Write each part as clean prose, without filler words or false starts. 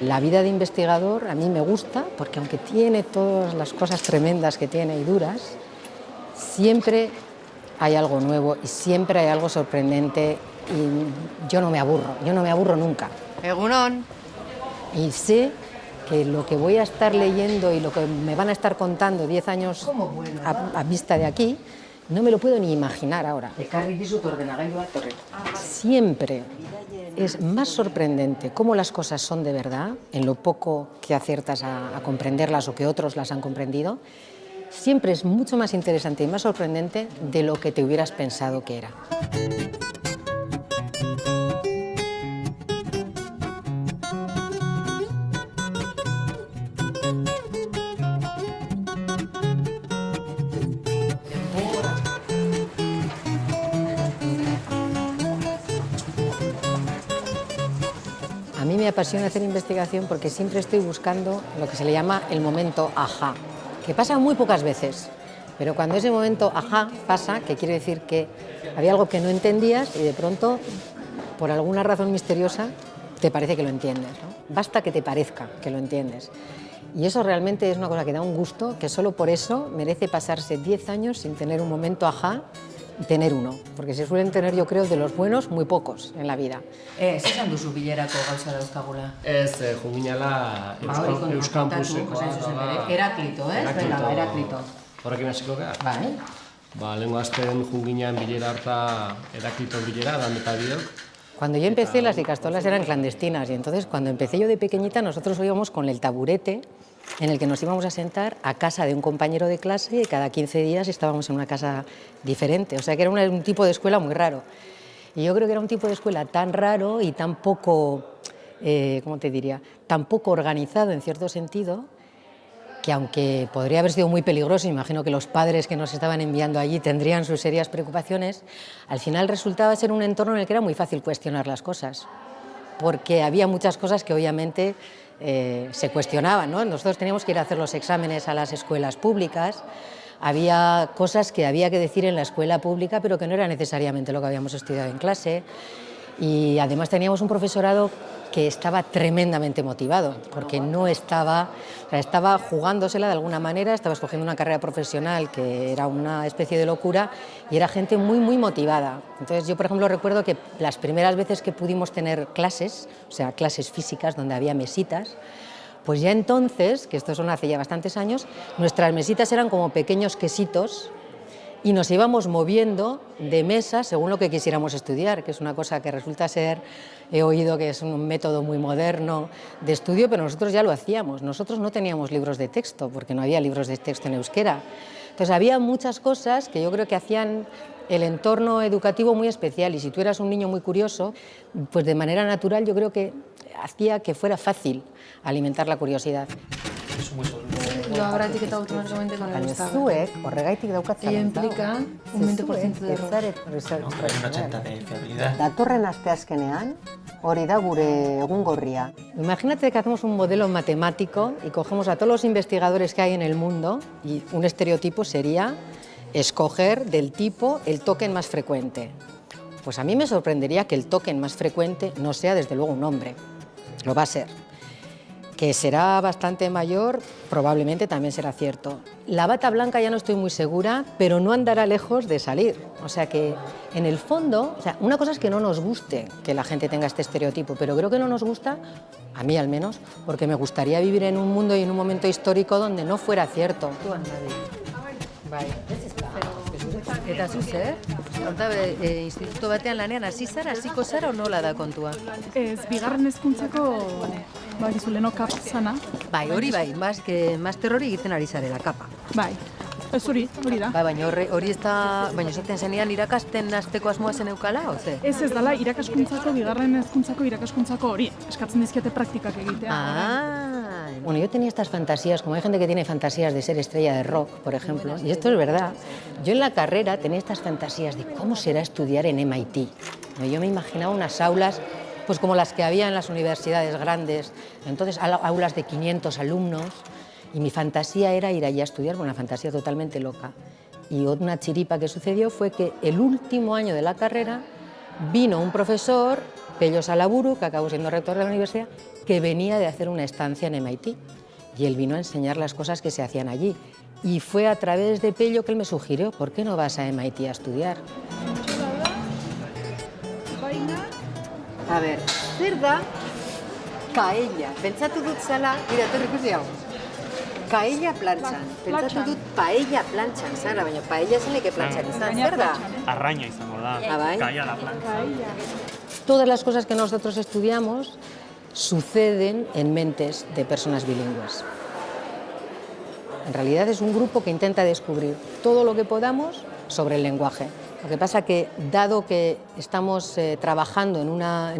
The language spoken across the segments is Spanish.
La vida de investigador a mí me gusta porque aunque tiene todas las cosas tremendas que tiene y duras, siempre hay algo nuevo y siempre hay algo sorprendente y yo no me aburro nunca. Egunon. Y sé que lo que voy a estar leyendo y lo que me van a estar contando 10 años a vista de aquí, no me lo puedo ni imaginar ahora. Siempre es más sorprendente cómo las cosas son de verdad, en lo poco que aciertas a comprenderlas o que otros las han comprendido. Siempre es mucho más interesante y más sorprendente de lo que te hubieras pensado que era. A mí me apasiona hacer investigación porque siempre estoy buscando lo que se le llama el momento ajá, que pasa muy pocas veces, pero cuando ese momento ajá pasa, que quiere decir que había algo que no entendías y de pronto, por alguna razón misteriosa, te parece que lo entiendes, ¿no? Basta que te parezca que lo entiendes. Y eso realmente es una cosa que da un gusto, que solo por eso merece pasarse 10 años sin tener un momento ajá y tener uno, porque se suelen tener, yo creo, de los buenos, muy pocos en la vida. Esan duzu bilerako gauza dauzkagula. Ez, junginala Euskampuseko. Heraklito, ez? Venga, Heraklito. Horrekin hasiko gara? Bai. Lehengo azten junginan bilera harta Heraklito bilera, dan eta biok. Cuando yo empecé, las ikastolas eran clandestinas y entonces cuando empecé yo de pequeñita nosotros íbamos con el taburete en el que nos íbamos a sentar a casa de un compañero de clase y cada 15 días estábamos en una casa diferente. O sea que era un tipo de escuela muy raro. Y yo creo que era un tipo de escuela tan raro y tan poco, ¿cómo te diría?, tan poco organizado en cierto sentido, que aunque podría haber sido muy peligroso, imagino que los padres que nos estaban enviando allí tendrían sus serias preocupaciones, al final resultaba ser un entorno en el que era muy fácil cuestionar las cosas, porque había muchas cosas que obviamente se cuestionaban, ¿no? Nosotros teníamos que ir a hacer los exámenes a las escuelas públicas, había cosas que había que decir en la escuela pública, pero que no era necesariamente lo que habíamos estudiado en clase, y además teníamos un profesorado que estaba tremendamente motivado, porque no estaba, o sea, estaba jugándosela de alguna manera, estaba escogiendo una carrera profesional que era una especie de locura y era gente muy, muy motivada. Entonces yo, por ejemplo, recuerdo que las primeras veces que pudimos tener clases, o sea, clases físicas donde había mesitas, pues ya entonces, que esto son hace ya bastantes años, nuestras mesitas eran como pequeños quesitos y nos íbamos moviendo de mesa según lo que quisiéramos estudiar, que es una cosa que resulta ser, he oído que es un método muy moderno de estudio, pero nosotros ya lo hacíamos. Nosotros no teníamos libros de texto, porque no había libros de texto en euskera. Entonces había muchas cosas que yo creo que hacían el entorno educativo muy especial, y si tú eras un niño muy curioso, pues de manera natural yo creo que hacía que fuera fácil alimentar la curiosidad. Loabratik eta automáticamente con el Baina Gustavo. zuek horregaitik daukat Ella zalantza. implica un 20% de error. Un 80 de fiabilidad. Datorren asteazkenean, hori da gure egungorria. Imagínate que hacemos un modelo matemático y cogemos a todos los investigadores que hay en el mundo y un estereotipo sería escoger del tipo el token más frecuente. Pues a mí me sorprendería que el token más frecuente no sea desde luego un hombre. Lo va a ser. Que será bastante mayor, probablemente también será cierto. La bata blanca ya no estoy muy segura, pero no andará lejos de salir. O sea que, en el fondo, o sea, una cosa es que no nos guste que la gente tenga este estereotipo, pero creo que no nos gusta, a mí al menos, porque me gustaría vivir en un mundo y en un momento histórico donde no fuera cierto. Bai. Eta zu zer? Horta, instituto batean lanean hasi zara, hasiko zara o nola da kontua? Ez, bigarren hezkuntzako, bakizu leno kap zana. Bai, hori bai, master hori egiten ari zarela, kapa. Bai, ez hori da. Bai, baina hori ez da, baina esaten zenean irakasten hasteko asmoa zen eukala, o ze? Ez dala irakaskuntzako, bigarren hezkuntzako irakaskuntzako hori. Eskatzen dizkiete praktikak egitea. Ah, Bueno, yo tenía estas fantasías, como hay gente que tiene fantasías de ser estrella de rock, por ejemplo, y esto es verdad. Yo en la carrera tenía estas fantasías de cómo será estudiar en MIT. Yo me imaginaba unas aulas pues como las que había en las universidades grandes, entonces aulas de 500 alumnos, y mi fantasía era ir allí a estudiar, una fantasía totalmente loca. Y una chiripa que sucedió fue que el último año de la carrera vino un profesor Pello Salaburu, que acabó siendo rector de la universidad, que venía de hacer una estancia en MIT. Y él vino a enseñar las cosas que se hacían allí. Y fue a través de Pello que él me sugirió, ¿por qué no vas a MIT a estudiar? A ber, zer da paella? Pentsatu dut zala, mira, ikusi hau. Paella plantxan. Pentsatu dut paella plantxan zara, baina paella zeleke plantxan izan. Zer da? Arraña izango da. Ah, bai? Kaia la planta. Todas las cosas que nosotros estudiamos suceden en mentes de personas bilingües. En realidad es un grupo que intenta descubrir todo lo que podamos sobre el lenguaje. Lo que pasa que, dado que estamos trabajando en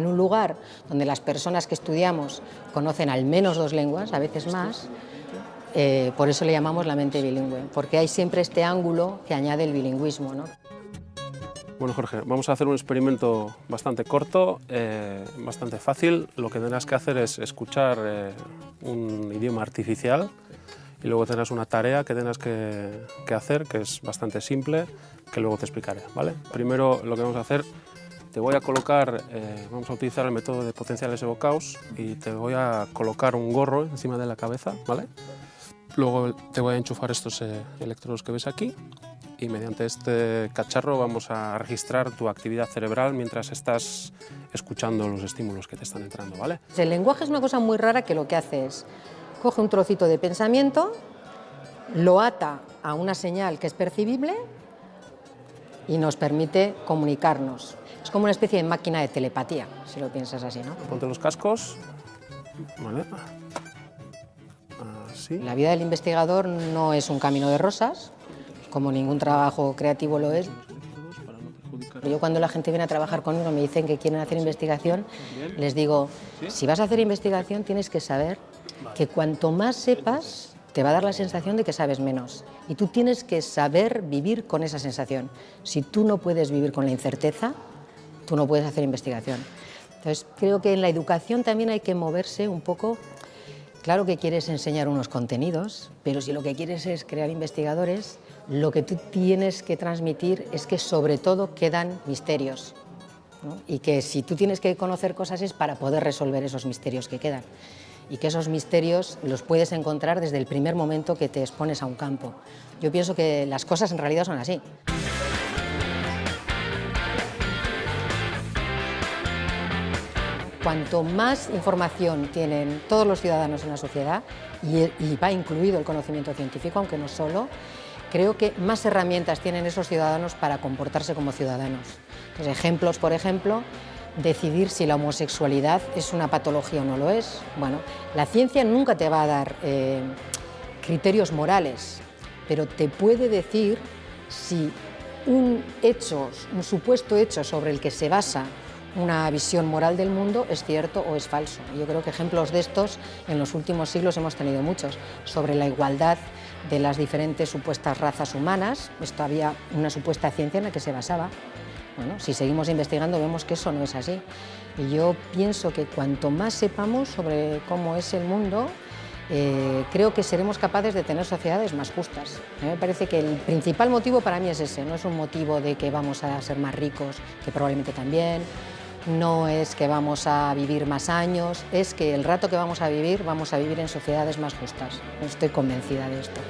un lugar donde las personas que estudiamos conocen al menos 2 lenguas, a veces más, por eso le llamamos la mente bilingüe, porque hay siempre este ángulo que añade el bilingüismo, ¿no? Bueno, Jorge, vamos a hacer un experimento bastante corto, bastante fácil. Lo que tendrás que hacer es escuchar un idioma artificial y luego tendrás una tarea que tendrás que hacer, que es bastante simple, que luego te explicaré, ¿vale? Primero lo que vamos a hacer, te voy a colocar, vamos a utilizar el método de potenciales evocados y te voy a colocar un gorro encima de la cabeza, ¿vale? Luego te voy a enchufar estos electrodos que ves aquí y mediante este cacharro vamos a registrar tu actividad cerebral mientras estás escuchando los estímulos que te están entrando, ¿vale? El lenguaje es una cosa muy rara que lo que hace es, coge un trocito de pensamiento, lo ata a una señal que es percibible y nos permite comunicarnos. Es como una especie de máquina de telepatía, si lo piensas así, ¿no? Ponte los cascos, ¿vale? Así. La vida del investigador no es un camino de rosas, como ningún trabajo creativo lo es. Yo cuando la gente viene a trabajar conmigo me dicen que quieren hacer investigación, les digo, si vas a hacer investigación tienes que saber que cuanto más sepas, te va a dar la sensación de que sabes menos. Y tú tienes que saber vivir con esa sensación. Si tú no puedes vivir con la incerteza, tú no puedes hacer investigación. Entonces, creo que en la educación también hay que moverse un poco. Claro que quieres enseñar unos contenidos, pero si lo que quieres es crear investigadores, lo que tú tienes que transmitir es que sobre todo quedan misterios, ¿no? Y que si tú tienes que conocer cosas es para poder resolver esos misterios que quedan. Y que esos misterios los puedes encontrar desde el primer momento que te expones a un campo. Yo pienso que las cosas en realidad son así. Cuanto más información tienen todos los ciudadanos en la sociedad, y va incluido el conocimiento científico, aunque no solo, creo que más herramientas tienen esos ciudadanos para comportarse como ciudadanos. Entonces, ejemplos, por ejemplo, decidir si la homosexualidad es una patología o no lo es. Bueno, la ciencia nunca te va a dar criterios morales, pero te puede decir si un supuesto hecho sobre el que se basa una visión moral del mundo es cierto o es falso. Yo creo que ejemplos de estos en los últimos siglos hemos tenido muchos, sobre la igualdad de las diferentes supuestas razas humanas. Esto había una supuesta ciencia en la que se basaba. Bueno, si seguimos investigando vemos que eso no es así. Y yo pienso que cuanto más sepamos sobre cómo es el mundo, creo que seremos capaces de tener sociedades más justas. A mí me parece que el principal motivo para mí es ese, no es un motivo de que vamos a ser más ricos, que probablemente también, no es que vamos a vivir más años, es que el rato que vamos a vivir en sociedades más justas. Estoy convencida de esto.